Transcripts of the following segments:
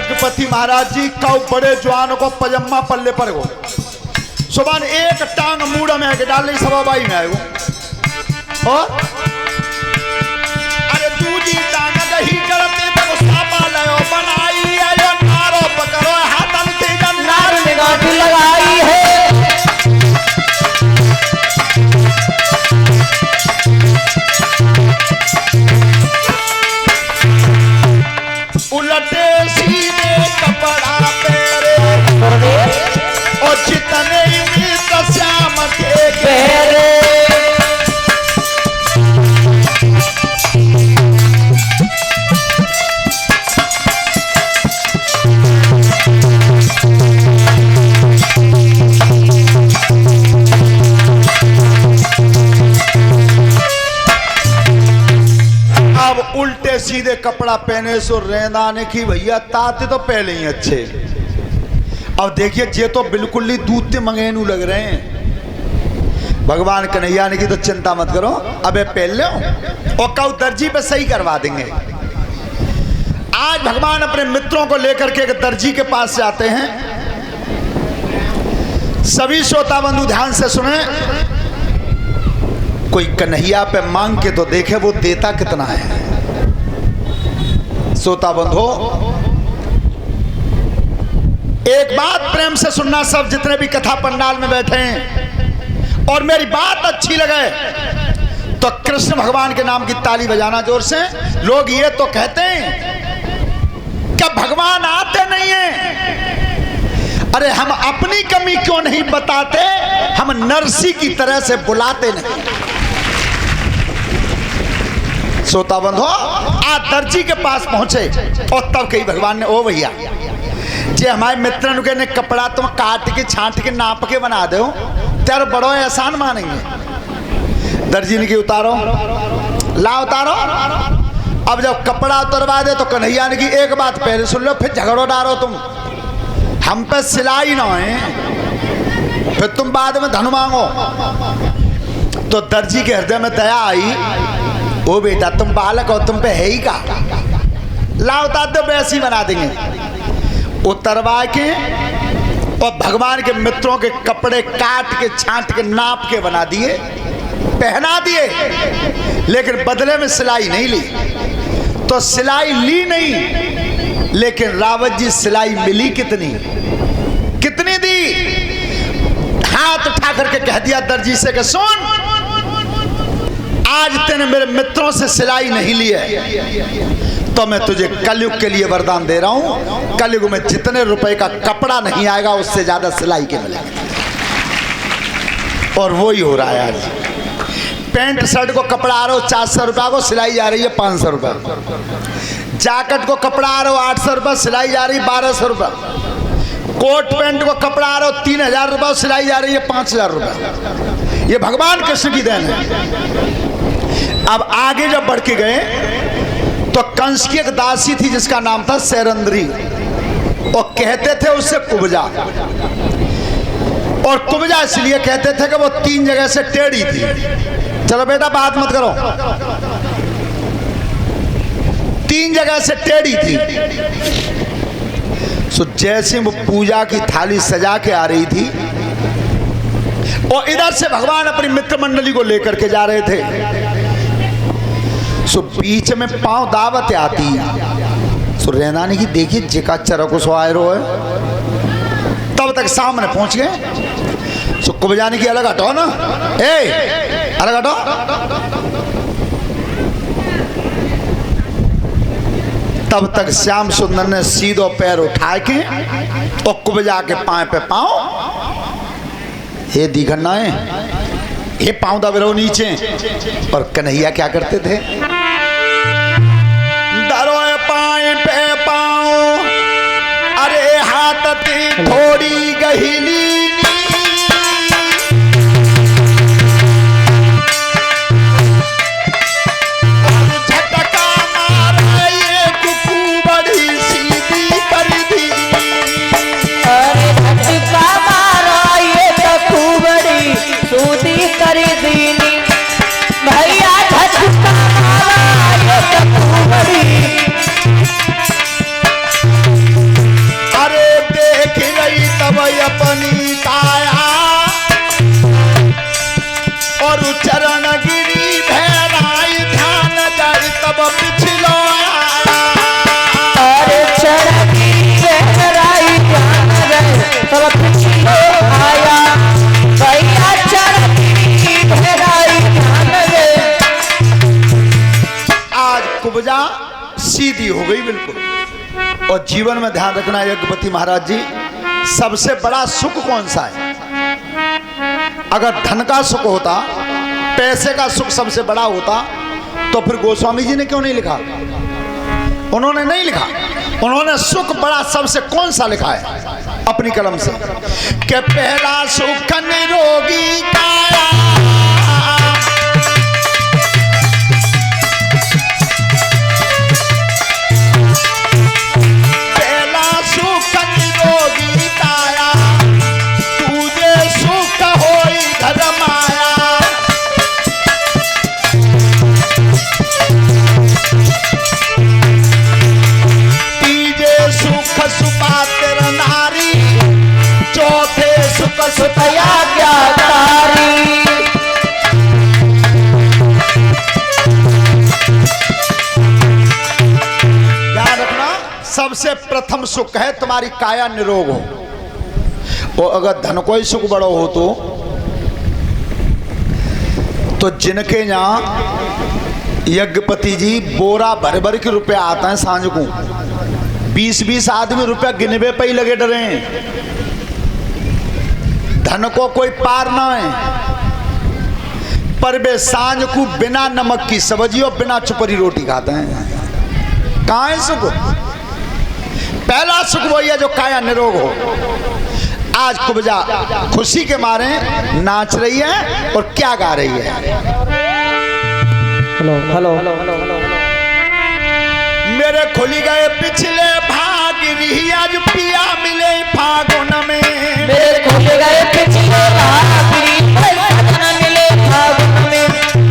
गजपति महाराज जी कौ बड़े जवान को पजम्मा पल्ले पर गो सुबह एक टांग मूड़ा में आके डाल सवाबाई में आएगो और अरे दूजी टांग दही करते तो सापा लयो बनाई आयो नारो पकड़ो हाथन के नार में गाठी लगाई है। उलटे सीधे कपड़ा पहरे और जितने मित्र श्याम के पहरे उल्टे सीधे कपड़ा पहने सो रेंदाने की भैया ताते तो पहले ही अच्छे। अब देखिए ये तो बिल्कुल ही दूध मंगेनू लग रहे हैं। भगवान कन्हैया ने की तो चिंता मत करो अबे पहन लो और कल दर्जी पे सही करवा देंगे। आज भगवान अपने मित्रों को लेकर के एक दर्जी के पास जाते हैं। सभी श्रोता बंधु ध्यान से सुने, कोई कन्हैया पे मांग के तो देखे वो देता कितना है। श्रोता बंधो एक बात प्रेम से सुनना सब जितने भी कथा पंडाल में बैठे हैं और मेरी बात अच्छी लगे तो कृष्ण भगवान के नाम की ताली बजाना जोर से। लोग ये तो कहते हैं कि भगवान आते नहीं है। अरे हम अपनी कमी क्यों नहीं बताते, हम नरसी की तरह से बुलाते नहीं। श्रोता बंधो आज दर्जी के पास पहुंचे और तब कही भगवान ने ओ भैया जे हमारे मित्र के ने कपड़ा तुम काट के छांट के नाप के बना दो तेरे बड़ो एहसान मानेंगे। दर्जी ने की उतारो ला उतारो। अब जब कपड़ा उतरवा दे तो कन्हैया ने की एक बात पहले सुन लो फिर झगड़ो डालो तुम हम पे सिलाई ना है फिर तुम बाद में धन मांगो। तो दर्जी के हृदय में दया आई, ओ बेटा तुम बालक हो तुम पे है ही का, ला उतार दो वैसे ही बना देंगे। उतरवा के और भगवान के मित्रों के कपड़े काट के छांट के नाप के बना दिए, पहना दिए, लेकिन बदले में सिलाई नहीं ली। तो सिलाई ली नहीं, लेकिन रावत जी सिलाई मिली कितनी कितनी दी। हाथ उठा करके कह दिया दर्जी से कि सुन आज तेने मेरे मित्रों से सिलाई नहीं ली है तो मैं तुझे कलयुग के लिए वरदान दे रहा हूं। कलयुग में जितने रुपए का कपड़ा नहीं आएगा उससे ज्यादा सिलाई के मिलेंगे। और वो ही हो रहा है आज। पैंट शर्ट को कपड़ा आ रहा हो 400 रुपया को, सिलाई जा रही है 500 रुपया। जैकेट को कपड़ा आ रहा हो 800 रुपया, सिलाई जा रही है 1200 रुपया। कोट पैंट को कपड़ा आ रहा हो 3000 रुपया, सिलाई जा रही है 5000 रुपया। ये भगवान कृष्ण की देन है। अब आगे जब बढ़ के गए तो कंस की एक दासी थी जिसका नाम था सैरंद्री और कहते थे उससे कुब्जा। और कुब्जा इसलिए कहते थे कि वो 3 जगह से टेढ़ी थी। चलो बेटा बात मत करो, 3 जगह से टेढ़ी थी। सो जैसे वो पूजा की थाली सजा के आ रही थी और इधर से भगवान अपनी मित्र मंडली को लेकर के जा रहे थे। सो बीच में पांव दावत आती। सो रेंदाने की देखिए जिका चरक सो आए रो है। तब तक सामने पहुंच गए। सो कुब्जाने की अलग हटो ना, ए अलग हटो। तब तक श्याम सुंदर ने सीधो पैर उठा के और कुब्जा के पांव पे पांव ये दिखना है, ये पांव दबे रहो नीचे। और कन्हैया क्या करते थे, दरोए पाए पे पांव, अरे हाथ थोड़ी गहिली कुब्जा सीधी हो गई बिल्कुल। और जीवन में ध्यान रखना यज्ञपति महाराज जी, सबसे बड़ा सुख कौन सा है? अगर धन का सुख होता, पैसे का सुख सबसे बड़ा होता, तो फिर गोस्वामी जी ने क्यों नहीं लिखा? उन्होंने नहीं लिखा। उन्होंने सुख बड़ा सबसे कौन सा लिखा है अपनी कलम से? कि पहला सुख निरोगी काया, पहला सुख निरोगी काया, तुझे सुख होई घर माया। सुख सुपात्र नारी, चौथे सुख सुतया ज्ञातारी। ध्यान रखना, सबसे प्रथम सुख है तुम्हारी काया निरोग हो। और अगर धन को ही सुख बड़ो हो तो जिनके यहाँ यज्ञपति जी बोरा भर भर के रुपया आता है सांझ को, 20-20 आदमी रुपया गिनवे पे ही लगे डरे हैं। धन को कोई पार ना है, पर वे सांझ को बिना नमक की सब्जी और बिना चुपरी रोटी खाते हैं। कहाँ है सुख? पहला सुख वही है जो काया निरोग हो। आज कुब्जा खुशी के मारे नाच रही है और क्या गा रही है? Hello hello hello hello. मेरे खुल गए पिछले भाग रही, आज पिया मिले फागुन में। मेरे खुल गए पिछले भाग रही, मिले फागुन में।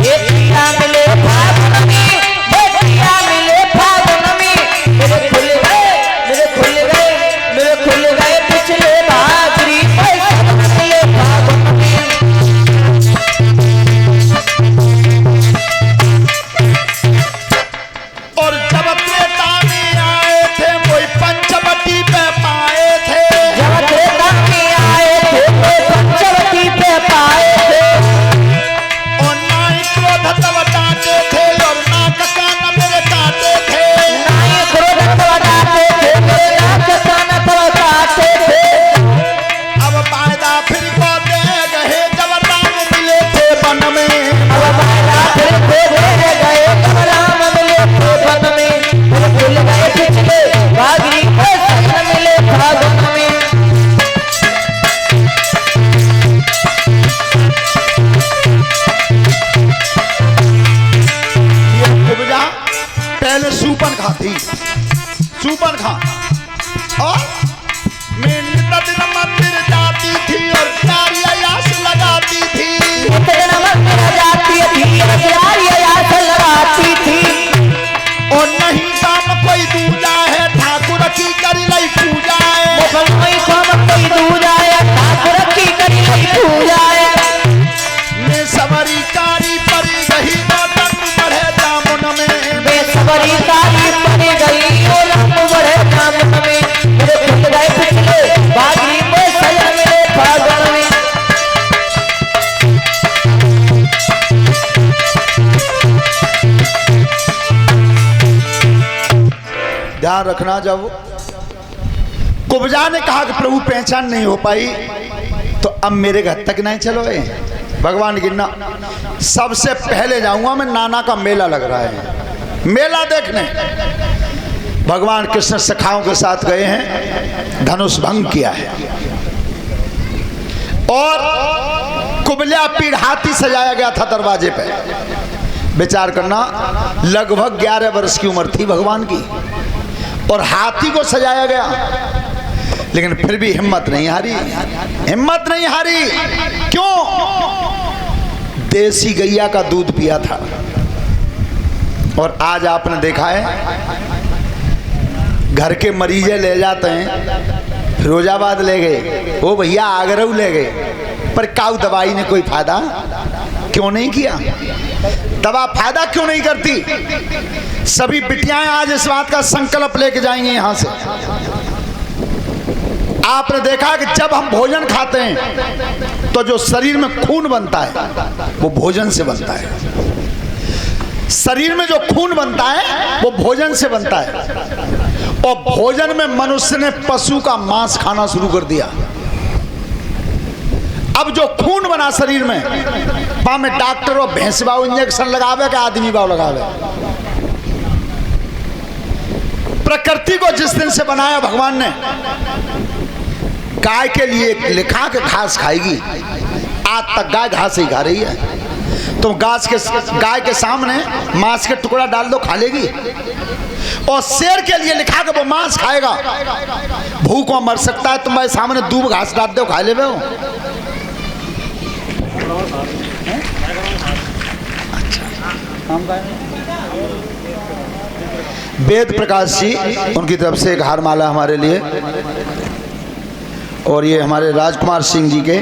ये पिया मिले फागुन में, ये पिया मिले फागुन में। मेरे खुल गए, मेरे खुल गए, मेरे खुल गए पिछले भाग रही, मिले फागुन में। और जब त्रेता में आए थे वही पंचवटी पे पाए थे, जब त्रेता में आए थे वो पंचवटी पे पाए थे। और ना ही क्रोध तब डांटे थे और ना कान मेरे काटे थे, ना ही क्रोध तब डांटे थे, मेरे नाक कान तब काटे थे। अब वायदा फिर को दे गए जब राम मिले थे वन में। अब वायदा फिर को दे गए जब राम मिले थे वन में। मेरे खुल गए पिछले भागरी पे सजन मिले फागुन में। ये कुब्जा पहले सूपन खाती, सूपन खा, और मैं नित्य दिन मंदिर जाती थी और प्यारी आयास लगाती थी। नित्य मंदिर जाती थी और प्यारी आयास लगाती थी। और नहीं काम कोई दूजा है, ठाकुर की करी लई पूजा है। मुखमई काम कोई दूजा है, ठाकुर की करी लई पूजा है। मैं सवरी कारी परी गही रंग बढ़े दामन में। बेसबरी कारी पड़ी गई और रंग बढ़े दामन में। मेरे खुल गए पिछले बागरी में सजन मिले फागुन में। ध्यान रखना, जब कुब्जा ने कहा कि प्रभु पहचान नहीं हो पाई तो अब मेरे घर तक नहीं चलोगे भगवान गिरना। सबसे पहले जाऊंगा मैं, नाना का मेला लग रहा है, मेला देखने। भगवान कृष्ण सखाओं के साथ गए हैं, धनुष भंग किया है। और कुबल्या पीढ़ हाथी सजाया गया था दरवाजे पे। विचार करना, लगभग 11 वर्ष की उम्र थी भगवान की और हाथी को सजाया गया, लेकिन फिर भी हिम्मत नहीं हारी, हिम्मत नहीं हारी। क्यों? देसी गैया का दूध पिया था। और आज आपने देखा है घर के मरीजे ले जाते हैं, फिरोजाबाद ले गए, वो भैया आगरा ले गए, पर काऊ दवाई ने कोई फायदा क्यों नहीं किया? दवा फायदा क्यों नहीं करती? सभी बिटियां आज इस बात का संकल्प लेके जाएंगे यहां से। आपने देखा कि जब हम भोजन खाते हैं तो जो शरीर में खून बनता है वो भोजन से बनता है। शरीर में जो खून बनता है वो भोजन से बनता है, और भोजन में मनुष्य ने पशु का मांस खाना शुरू कर दिया। अब जो खून बना शरीर में, वहां में डॉक्टर और भैंस बाव इंजेक्शन लगावे कि आदमी बाव लगावे। प्रकृति को जिस दिन से बनाया भगवान ने, गाय के लिए लिखा के घास खाएगी, आज तक गाय घास ही खा रही है। तो गाय के सामने मांस के टुकड़ा डाल दो, खा लेगी। और शेर के लिए लिखा कि वो मांस खाएगा, भूखों मर सकता है, तुम्हारे सामने दूब घास डाल दो, खा ले वो। वेद प्रकाश जी, उनकी तरफ से एक हार माला हमारे लिए, और ये हमारे राजकुमार सिंह जी के